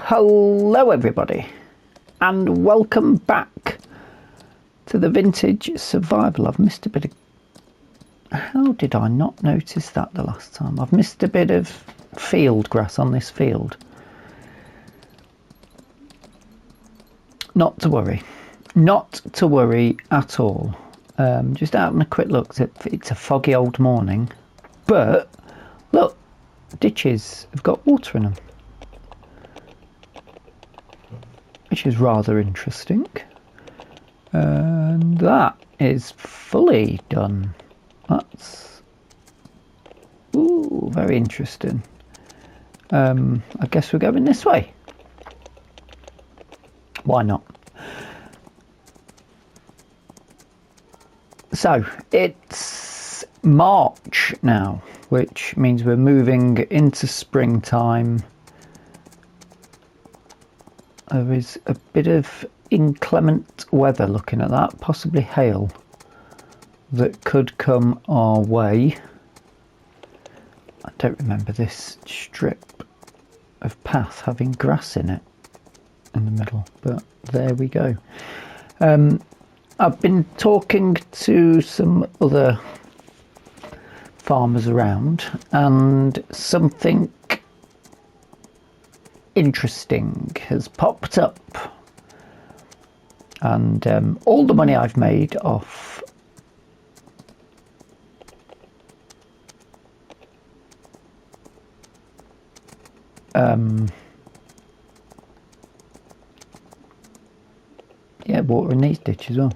Hello everybody, and welcome back to the vintage survival. I've missed a bit of... How did I not notice that the last time? I've missed a bit of field grass on this field. Not to worry at all. Just having a quick look. It's a foggy old morning, but look, ditches have got water in them, which is rather interesting. And that is fully done. That's very interesting. I guess we're going this way. Why not? So it's March now, which means we're moving into springtime. There is a bit of inclement weather looking at that, possibly hail that could come our way. I don't remember this strip of path having grass in it in the middle, but there we go. I've been talking to some other farmers around, and something interesting has popped up, and all the money I've made off water in these ditches as well.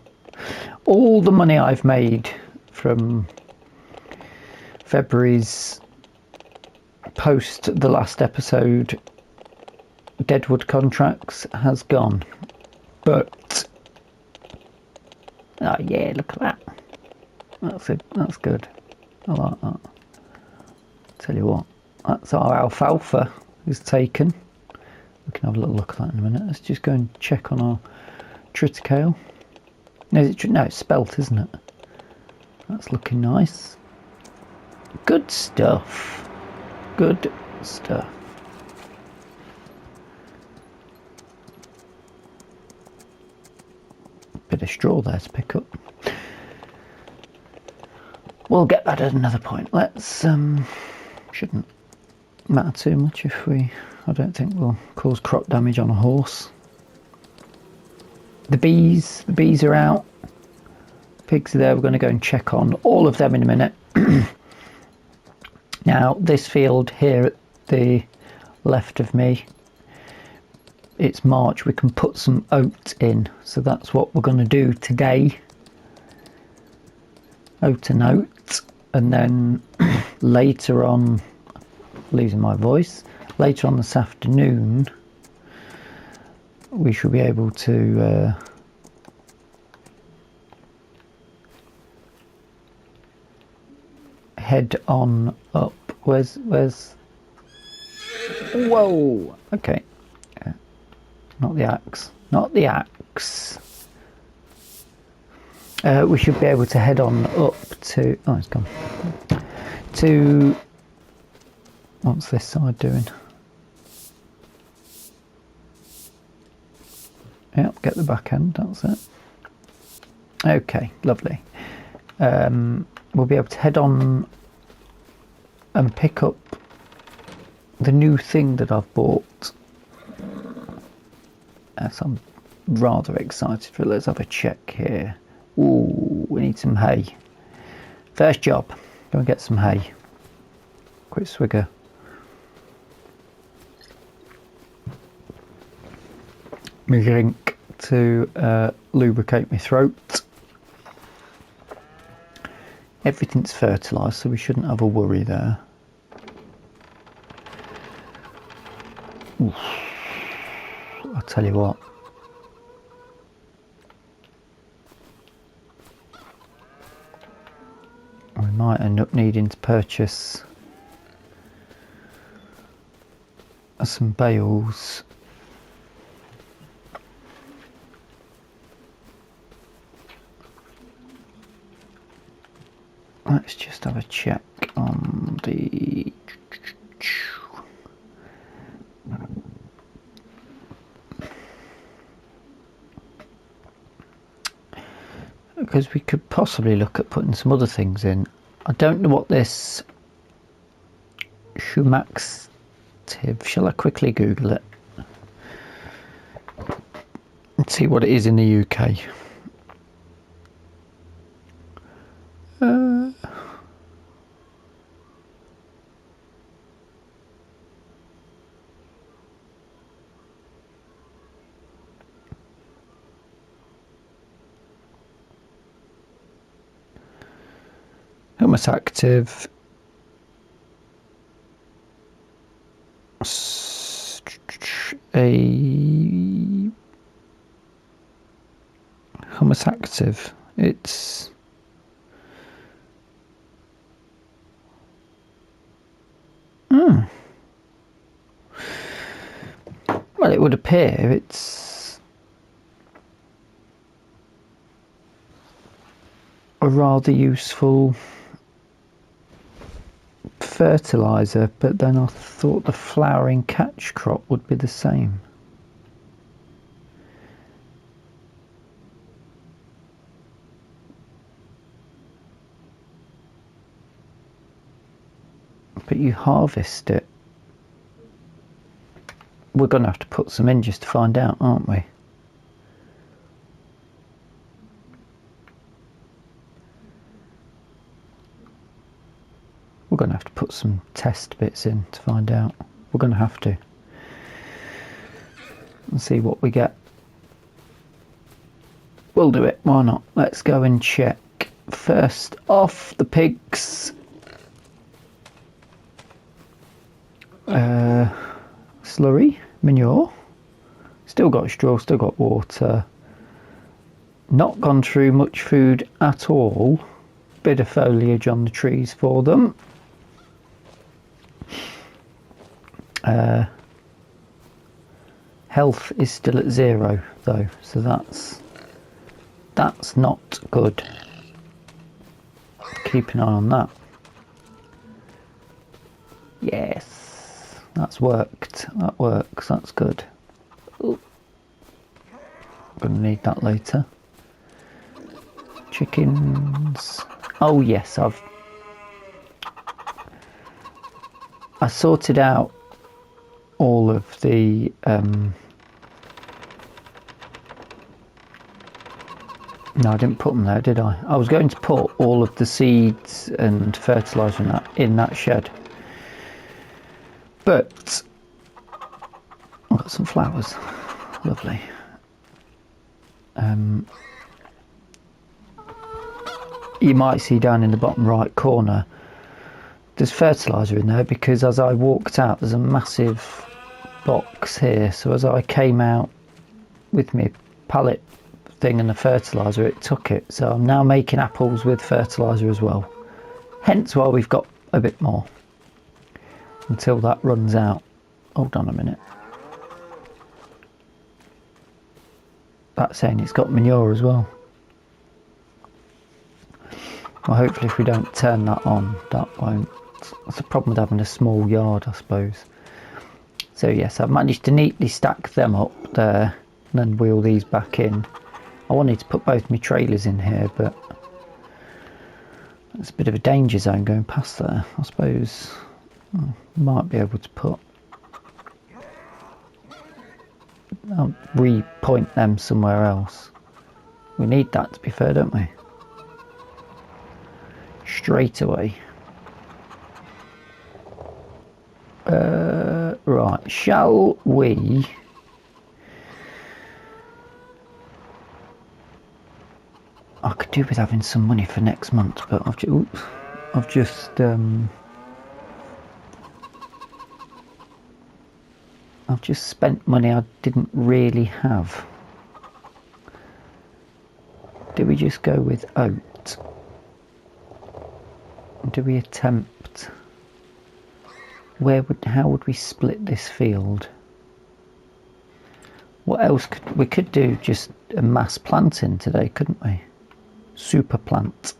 All the money I've made from February's post the last episode Deadwood contracts has gone, but oh yeah, look at that. That's good. I like that. Tell you what, that's our alfalfa is taken. We can have a little look at that in a minute. Let's just go and check on our triticale. No, it's spelt, isn't it? That's looking nice. Good stuff. Good stuff. Bit of straw there to pick up. We'll get that at another point. Let's shouldn't matter too much if I don't think we'll cause crop damage on a horse. The bees are out. Pigs are there. We're going to go and check on all of them in a minute. Now this field here at the left of me, it's March, we can put some oats in, so that's what we're going to do today. Oat and oat, and then later on, losing my voice, later on this afternoon we should be able to head on up. Where's whoa, okay. Not the axe. We should be able to head on up to... Oh, it's gone. To... What's this side doing? Yep, get the back end, that's it. Okay, lovely. We'll be able to head on and pick up the new thing that I've bought. So I'm rather excited for it. Let's have a check here. Ooh, we need some hay. First job, go and get some hay. Quick swigger. My drink to lubricate my throat. Everything's fertilised, so we shouldn't have a worry there. Oof. I'll tell you what. We might end up needing to purchase some bales. Let's just have a check on the... Because we could possibly look at putting some other things in. I don't know what this Shumaxtive, shall I quickly Google it and see what it is in the UK? Humus active, a Humus active. It's well, it would appear it's a rather useful fertiliser, but then I thought the flowering catch crop would be the same. But you harvest it. We're going to have to put some in just to find out, aren't we? We're going to have to put some test bits in to find out. We're going to have to. And see what we get. We'll do it, why not? Let's go and check. First off, the pigs. Slurry, manure. Still got straw, still got water. Not gone through much food at all. Bit of foliage on the trees for them. Health is still at 0 though, so that's not good. Keep an eye on that. Yes, that's worked. That works. That's good. Ooh. Gonna need that later. Chickens. Oh yes, I sorted out all of the no, I didn't put them there, did I? I was going to put all of the seeds and fertiliser in that shed, but I've got some flowers. Lovely. You might see down in the bottom right corner there's fertiliser in there, because as I walked out there's a massive box here, so as I came out with my pallet thing and the fertiliser, it took it. So I'm now making apples with fertiliser as well, hence why we've got a bit more until that runs out. Hold on a minute, that's saying it's got manure as well. Well, hopefully if we don't turn that on, that won't. That's the problem with having a small yard, I suppose. So yes, I've managed to neatly stack them up there and then wheel these back in. I wanted to put both my trailers in here, but it's a bit of a danger zone going past there. I suppose might be able to put... I'll re-point them somewhere else. We need that, to be fair, don't we? Straight away. Right, shall we I could could do with having some money for next month, but I've just spent money I didn't really have. Do we just go with Oats? Do we attempt? How would we split this field? What else we could do? Just a mass planting today, couldn't we? Super plant.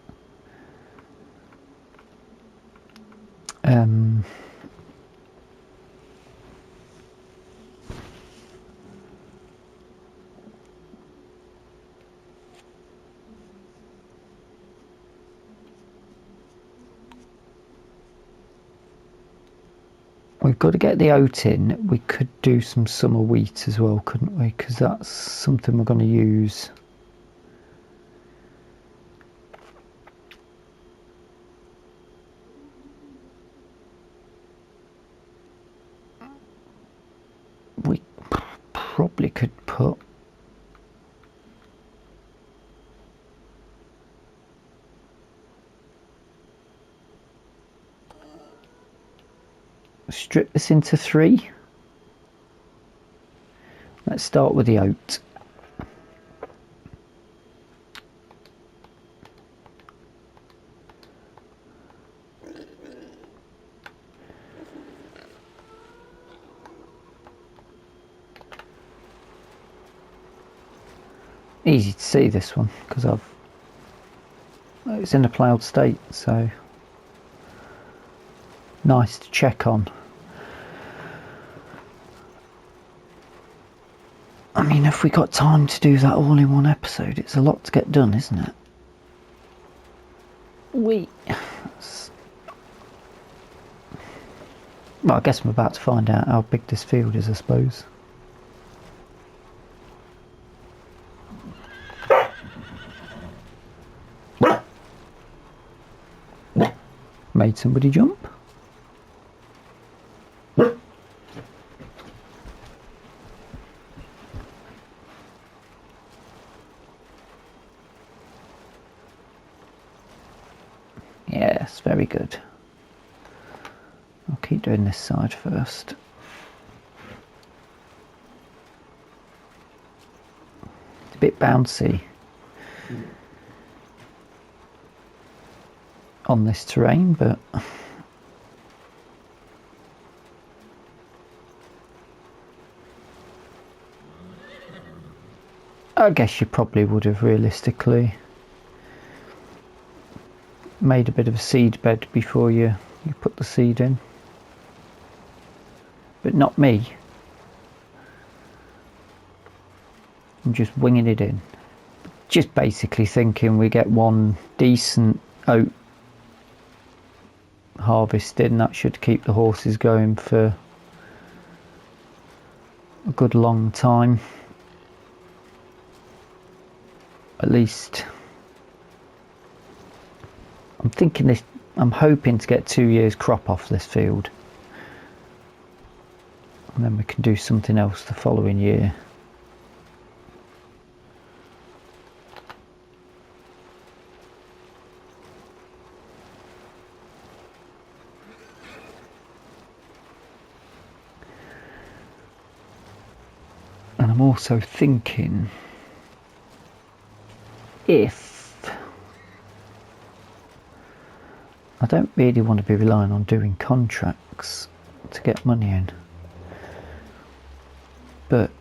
We've got to get the oat in. We could do some summer wheat as well, couldn't we? Because that's something we're going to use. We probably could put strip this into 3. Let's start with the oat. Easy to see this one because it's in a ploughed state, so nice to check on. I mean, if we got time to do that all in one episode, it's a lot to get done, isn't it? Well, I guess I'm about to find out how big this field is, I suppose. Made somebody jump. Yes, very good. I'll keep doing this side first. It's a bit bouncy on this terrain, but I guess you probably would have realistically made a bit of a seed bed before you put the seed in, but not me. I'm just winging it in, just basically thinking we get one decent oat harvest in. That should keep the horses going for a good long time, at least. I'm hoping to get 2 years crop off this field, and then we can do something else the following year. And I'm also thinking, if I don't really want to be relying on doing contracts to get money in, but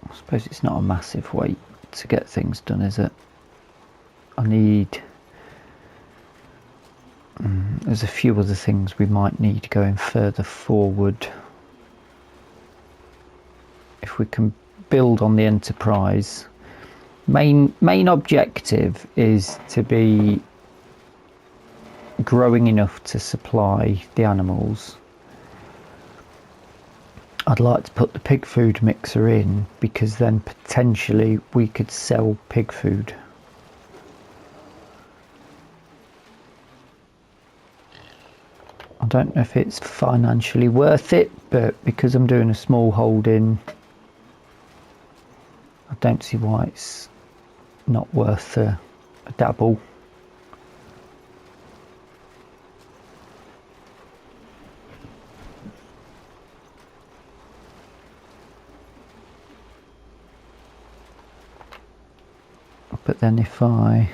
I suppose it's not a massive weight to get things done, is it? I need there's a few other things we might need going further forward. If we can build on the enterprise, main objective is to be growing enough to supply the animals. I'd like to put the pig food mixer in, because then potentially we could sell pig food. I don't know if it's financially worth it, but because I'm doing a small holding, I don't see why it's not worth a dabble. But then if I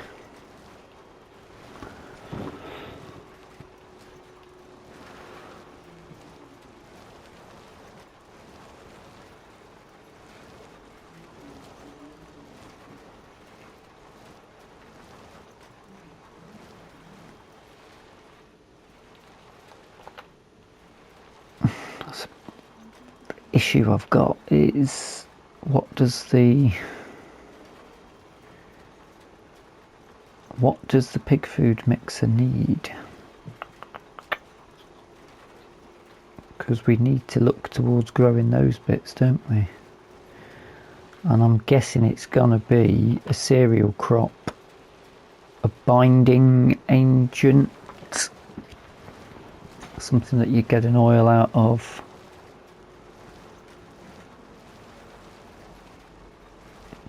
issue I've got is what does the pig food mixer need? Because we need to look towards growing those bits, don't we? And I'm guessing it's gonna be a cereal crop, a binding agent, something that you get an oil out of.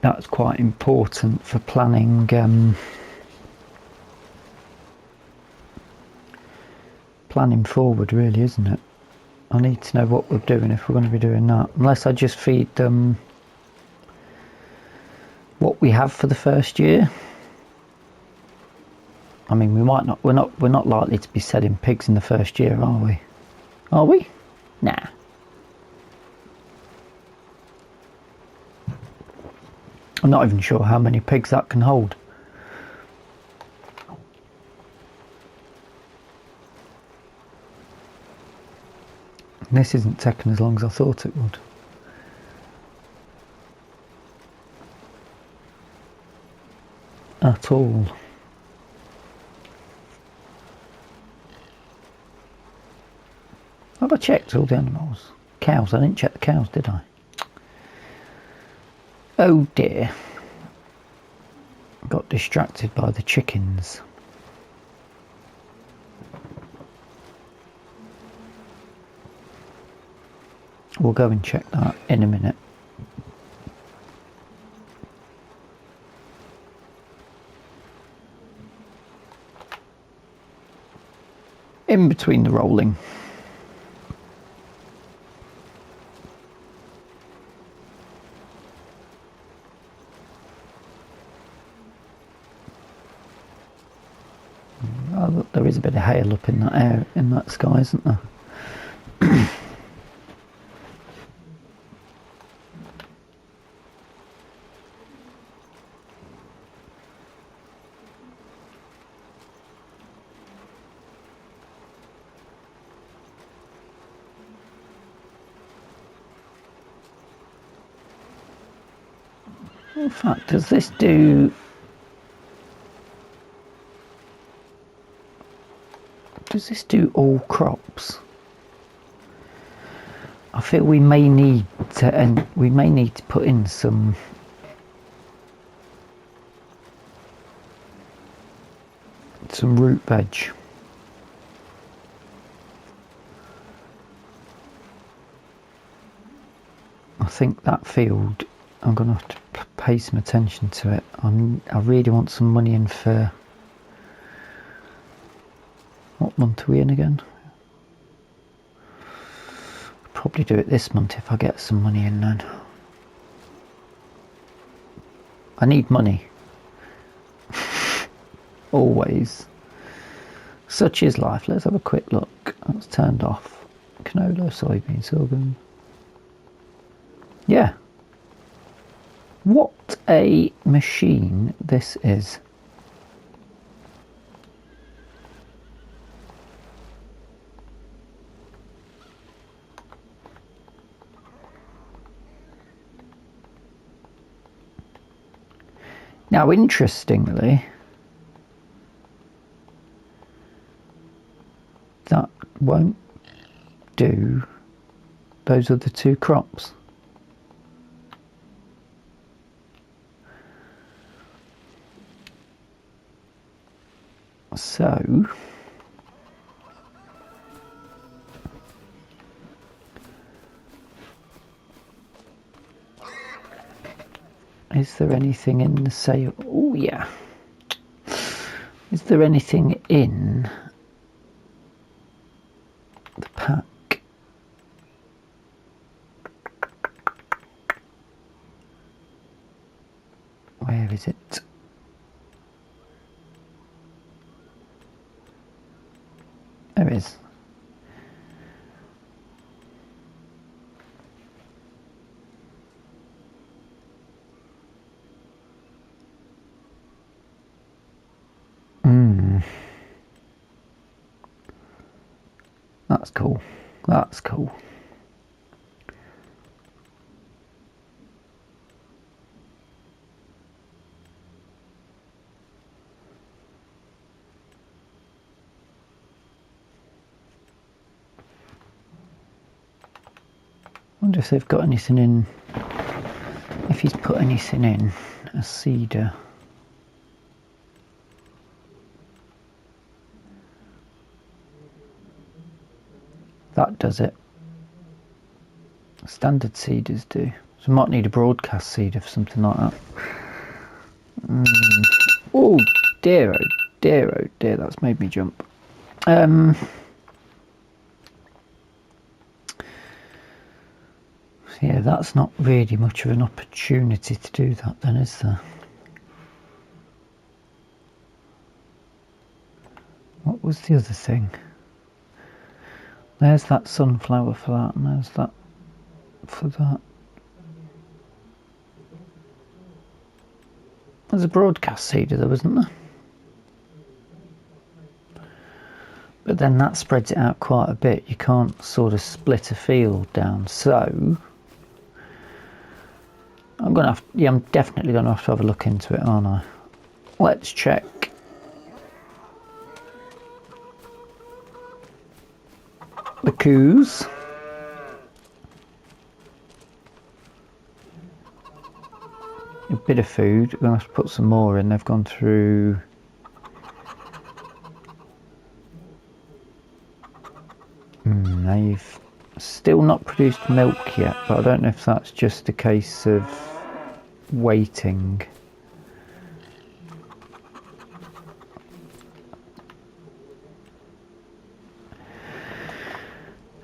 That's quite important for planning planning forward, really, isn't it? I need to know what we're doing if we're going to be doing that. Unless I just feed them what we have for the first year. I mean, we might not. We're not likely to be selling pigs in the first year, are we? Are we? Nah. I'm not even sure how many pigs that can hold. And this isn't taking as long as I thought it would. At all. Have I checked all the animals? Cows, I didn't check the cows, did I? Oh dear. Got distracted by the chickens. We'll go and check that in a minute. In between the rolling. Oh, look, there is a bit of hail up in that air, in that sky, isn't there? In fact, does this do all crops? I feel we may need to put in some root veg. I think that field, I'm going to have to pay some attention to it. I really want some money in for... What month are we in again? Probably do it this month if I get some money in then. I need money. Always. Such is life. Let's have a quick look. That's turned off. Canola, soybean, sorghum. Yeah. What a machine this is. Now, interestingly, that won't do those other two crops. So, Is there anything in the sale? Oh yeah. Is there anything in the pack? Where is it? There is. That's cool. That's cool. I wonder if they've got anything in, if he's put anything in, a cedar. That does it. Standard cedars do. So I might need a broadcast cedar for something like that. Oh dear, oh dear, oh dear, that's made me jump. Yeah, that's not really much of an opportunity to do that then, is there? What was the other thing? There's that sunflower for that, and there's that for that. There's a broadcast cedar there, wasn't there? But then that spreads it out quite a bit. You can't sort of split a field down, so I'm gonna have, yeah, I'm definitely gonna have to have a look into it, aren't I? Let's check. The coos. A bit of food. We're gonna have to put some more in. They've gone through. They've still not produced milk yet, but I don't know if that's just a case of waiting.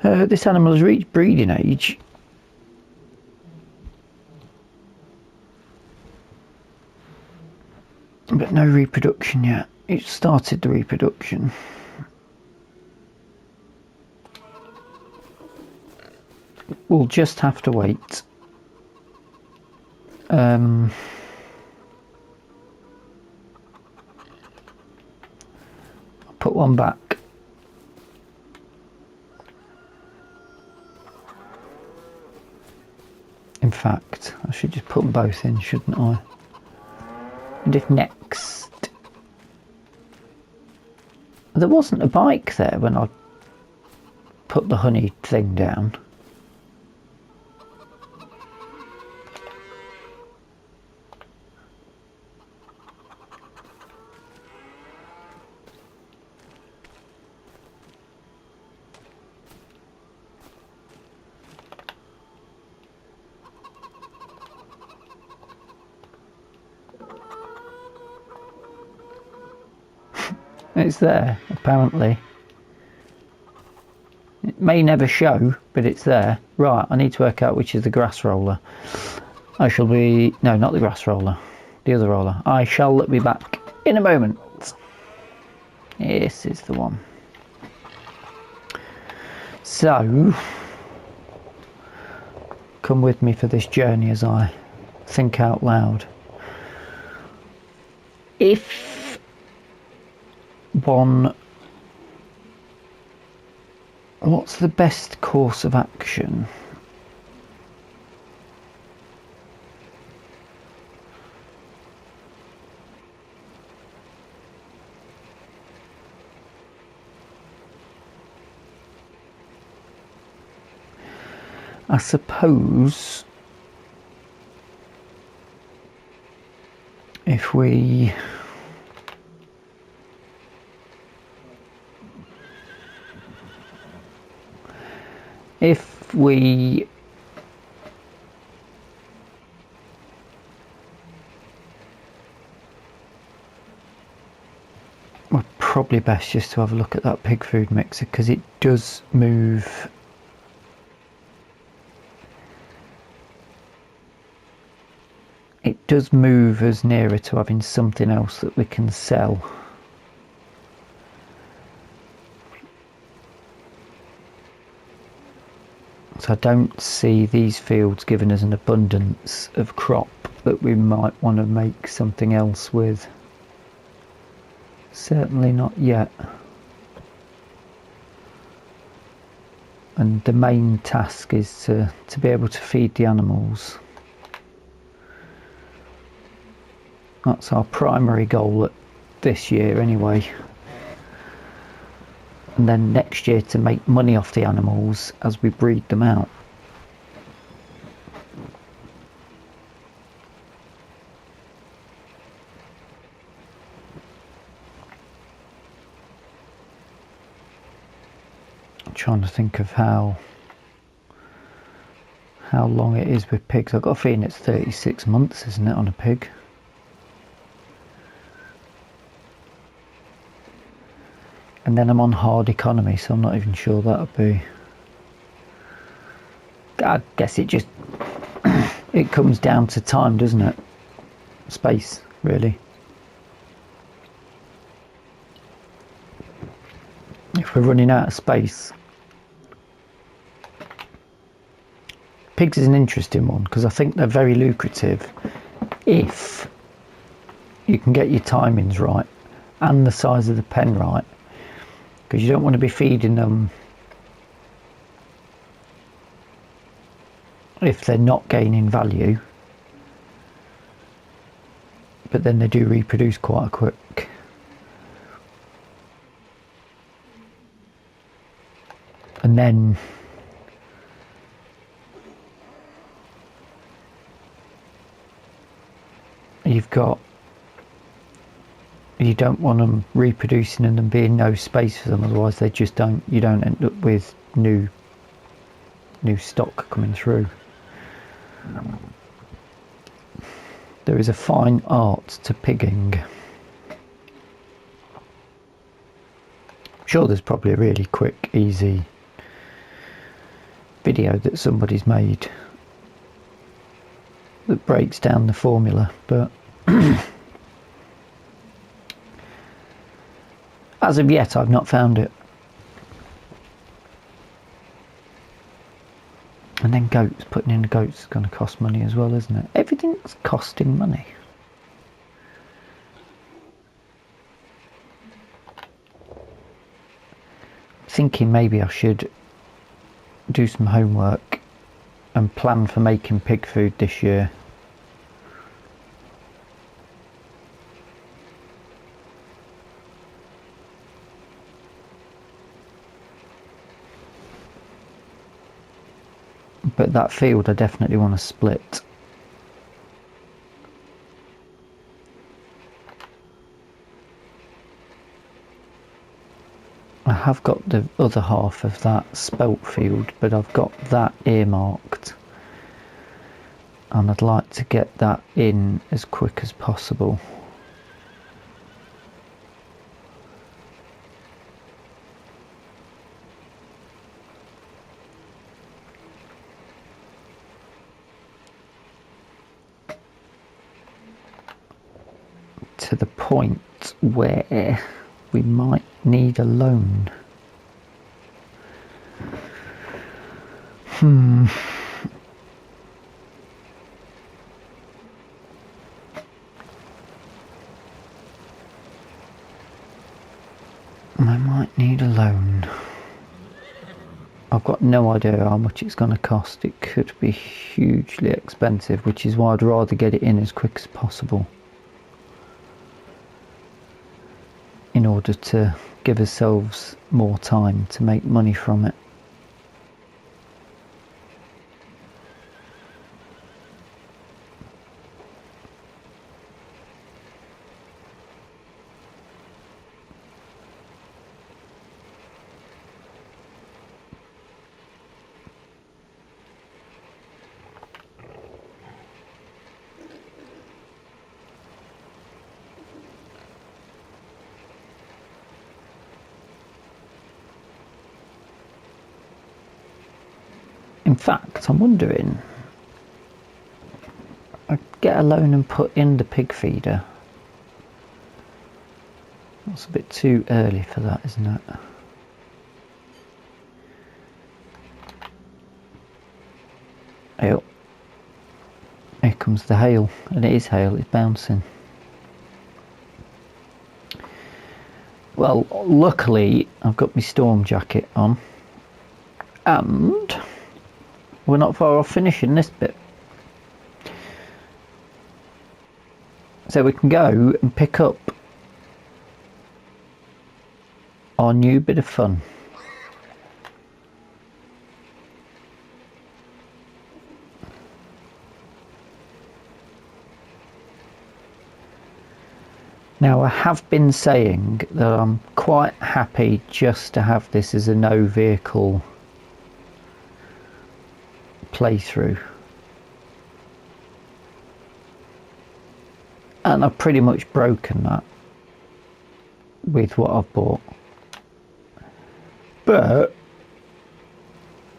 This animal has reached breeding age. But no reproduction yet. It started the reproduction. We'll just have to wait. I'll put one back. In fact, I should just put them both in, shouldn't I? And if next... There wasn't a bike there when I put the honey thing down. It's there, apparently. It may never show, but it's there. Right, I need to work out which is the grass roller. I shall be... No, not the grass roller. The other roller. I shall be back in a moment. This is the one. So, come with me for this journey as I think out loud. If one, what's the best course of action? I suppose if we Well, probably best just to have a look at that pig food mixer, because it does move. It does move us nearer to having something else that we can sell. So I don't see these fields giving us an abundance of crop that we might want to make something else with. Certainly not yet. And the main task is to be able to feed the animals. That's our primary goal at this year anyway. And then next year to make money off the animals as we breed them out. I'm trying to think of how long it is with pigs. I've got a feeling it's 36 months, isn't it, on a pig? And then I'm on hard economy, so I'm not even sure that'll be. I guess it just it comes down to time, doesn't it? Space, really. If we're running out of space. Pigs is an interesting one because I think they're very lucrative if you can get your timings right and the size of the pen right. Because you don't want to be feeding them if they're not gaining value, but then they do reproduce quite quick. And then you don't want them reproducing and there being no space for them, otherwise you don't end up with new stock coming through. There is a fine art to pigging. I'm sure there's probably a really quick, easy video that somebody's made that breaks down the formula, but as of yet I've not found it. And then goats, putting in the goats is going to cost money as well, isn't it? Everything's costing money. Thinking maybe I should do some homework and plan for making pig food this year. But that field I definitely want to split. I have got the other half of that spelt field, but I've got that earmarked. And I'd like to get that in as quick as possible. To the point where we might need a loan. I might need a loan. I've got no idea how much it's going to cost. It could be hugely expensive, which is why I'd rather get it in as quick as possible, in order to give ourselves more time to make money from it. In fact, I'm wondering, I'd get a loan and put in the pig feeder. That's a bit too early for that, isn't it? Oh, here comes the hail, and it is hail, it's bouncing. Well, luckily I've got my storm jacket on, and we're not far off finishing this bit. So we can go and pick up our new bit of fun. Now, I have been saying that I'm quite happy just to have this as a no vehicle playthrough. And I've pretty much broken that with what I've bought. But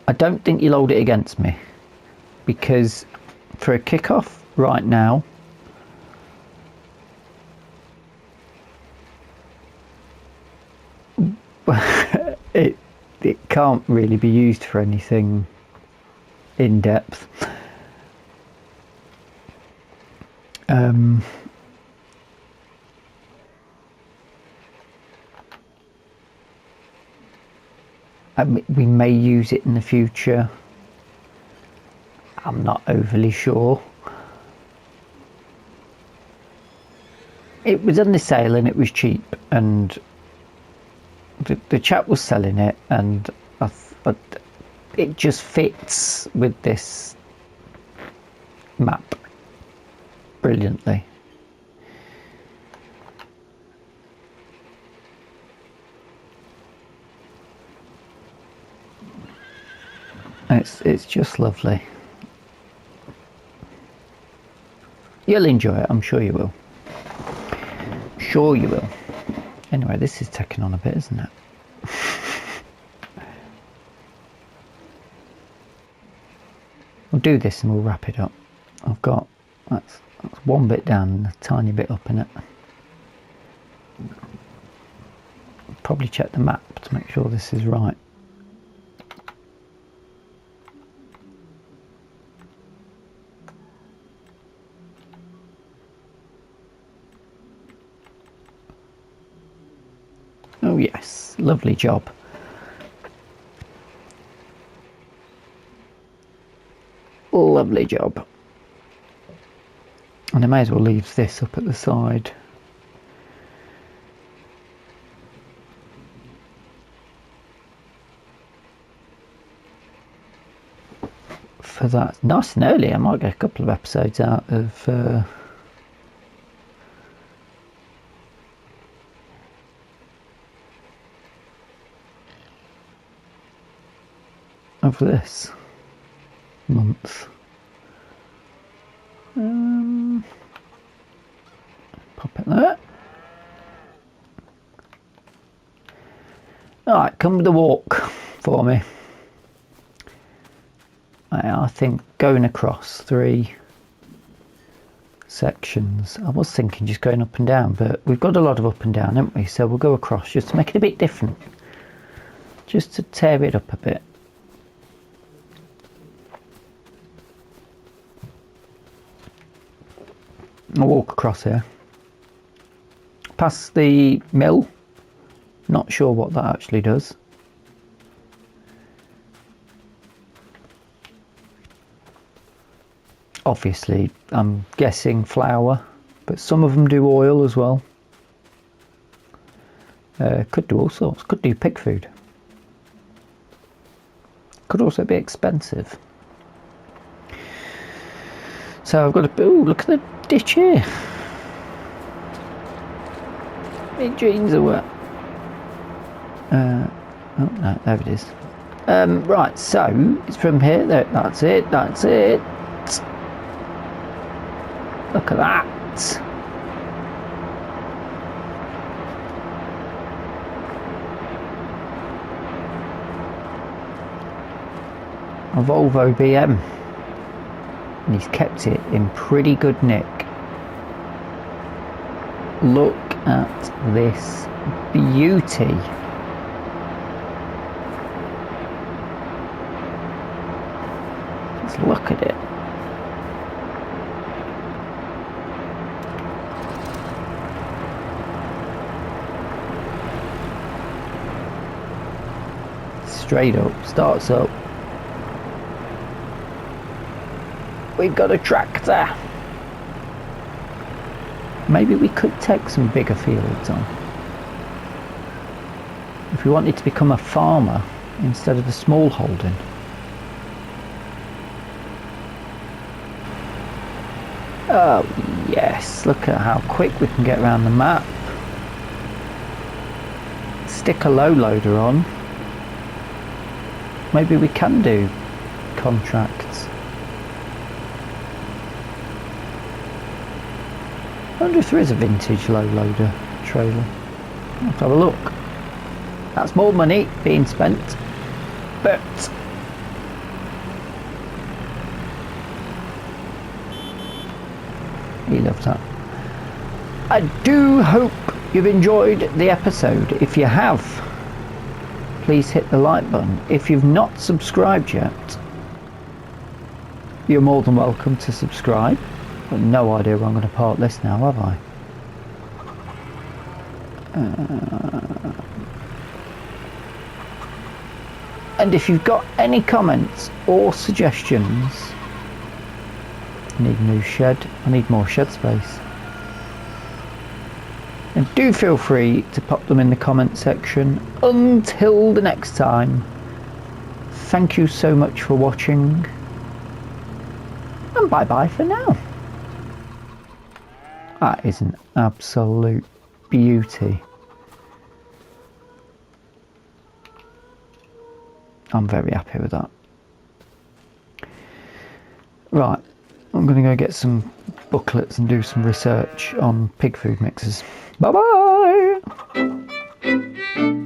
I don't think you'll hold it against me, because for a kickoff right now, it can't really be used for anything in depth. We may use it in the future. I'm not overly sure. It was on the sale and it was cheap, and the chap was selling it, and it just fits with this map brilliantly. It's just lovely. You'll enjoy it, I'm sure you will. Sure you will. Anyway, this is taking on a bit, isn't it? We'll do this and we'll wrap it up. I've got that's one bit down and a tiny bit up in it. Probably check the map to make sure this is right. Oh yes, lovely job. Lovely job. And I may as well leave this up at the side. For that, nice and early. I might get a couple of episodes out of this month. Pop it there. Alright, come with the walk for me. I think going across 3 sections. I was thinking just going up and down, but we've got a lot of up and down, haven't we? So we'll go across just to make it a bit different. Just to tear it up a bit. I'll walk across here. Past the mill. Not sure what that actually does. Obviously, I'm guessing flour, but some of them do oil as well. Could do all sorts. Could do pig food. Could also be expensive. So I've got to. Ooh, look at the ditch here. My jeans are wet. Oh no, there it is. Right, so it's from here. There, that's it. That's it. Look at that. a Volvo BM, and he's kept it in pretty good nick. Look at this beauty. Just look at it. Straight up, starts up. We've got a tractor. Maybe we could take some bigger fields on. If we wanted to become a farmer instead of a small holding. Oh yes, look at how quick we can get around the map. Stick a low loader on. Maybe we can do contracts. I wonder if there is a vintage low loader trailer. Let's have a look. That's more money being spent, but he loves that. I do hope you've enjoyed the episode. If you have, please hit the like button. If you've not subscribed yet, you're more than welcome to subscribe. But no idea where I'm going to park this now, have I? And if you've got any comments or suggestions, I need a new shed, I need more shed space, and do feel free to pop them in the comment section. Until the next time, thank you so much for watching, and bye bye for now. That is an absolute beauty. I'm very happy with that. Right, I'm going to go get some booklets and do some research on pig food mixes. Bye bye!